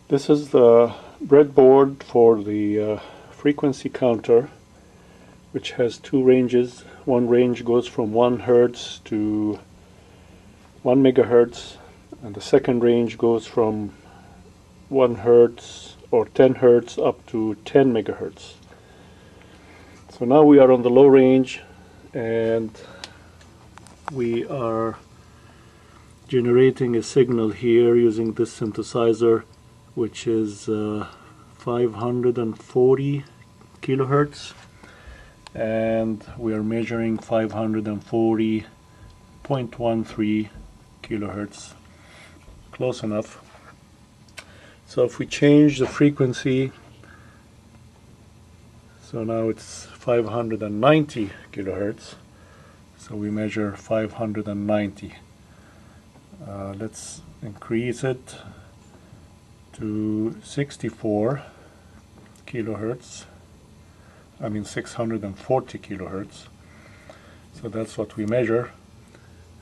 This is the breadboard for the frequency counter, which has two ranges. One range goes from 1 Hertz to 1 megahertz, and the second range goes from 1 Hertz or 10 Hertz up to 10 megahertz. So now we are on the low range, and we are generating a signal here using this synthesizer, which is 540 kilohertz, and we are measuring 540.13 kilohertz. Close enough. So if we change the frequency, so now it's 590 kilohertz, so we measure 590. Let's increase it to 64 kilohertz, 640 kilohertz. So that's what we measure,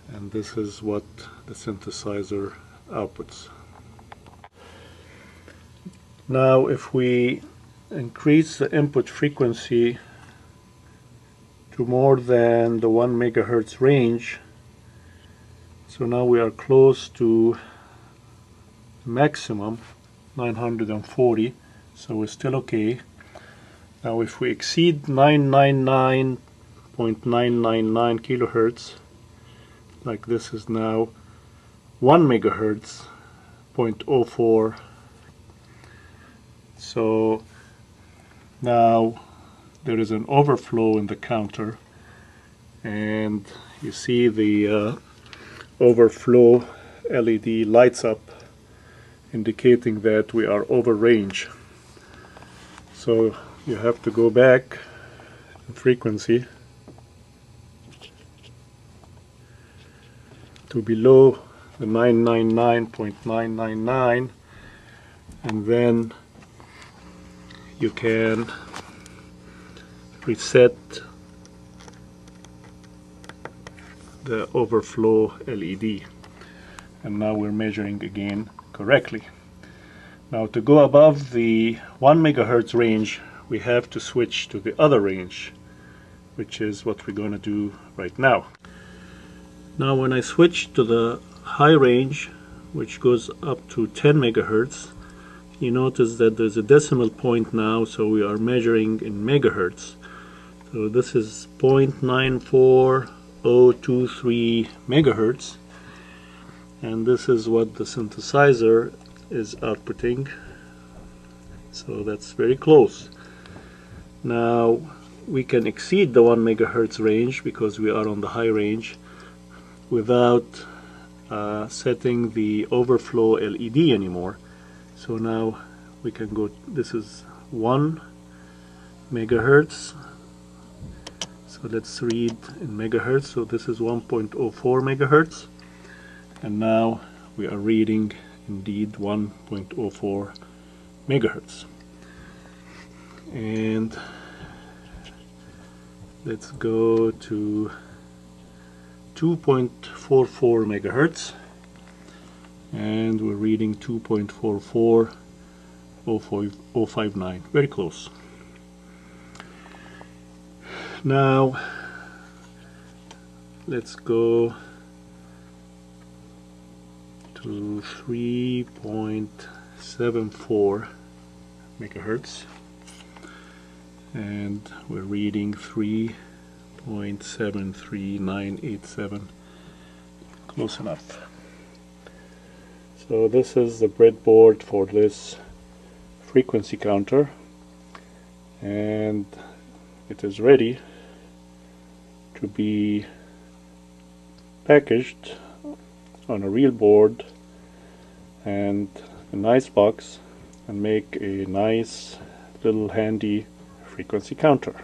and this is what the synthesizer outputs. Now if we increase the input frequency to more than the 1 megahertz range, so now we are close to maximum 940, so we're still okay. Now if we exceed 999.999 kilohertz, like this is now 1 megahertz, 0.04, so now there is an overflow in the counter, and you see the overflow LED lights up, indicating that we are over range. So you have to go back in frequency to below the 999.999, and then you can reset the overflow LED, and now we're measuring again correctly. Now to go above the 1 megahertz range, we have to switch to the other range, which is what we're going to do right now. Now when I switch to the high range, which goes up to 10 megahertz, you notice that there's a decimal point now, so we are measuring in megahertz. So this is 0.94023 megahertz, and this is what the synthesizer is outputting, so that's very close. Now we can exceed the 1 megahertz range because we are on the high range without setting the overflow LED anymore. So now we can go, this is 1 megahertz, so let's read in megahertz. So this is 1.04 megahertz, and now we are reading indeed 1.04 megahertz. And let's go to 2.44 megahertz, and we're reading 2.44059, very close. Now let's go to 3.74 megahertz, and we're reading 3.73987, close enough. So this is the breadboard for this frequency counter, and it is ready to be packaged on a real board and a nice box, and make a nice little handy frequency counter.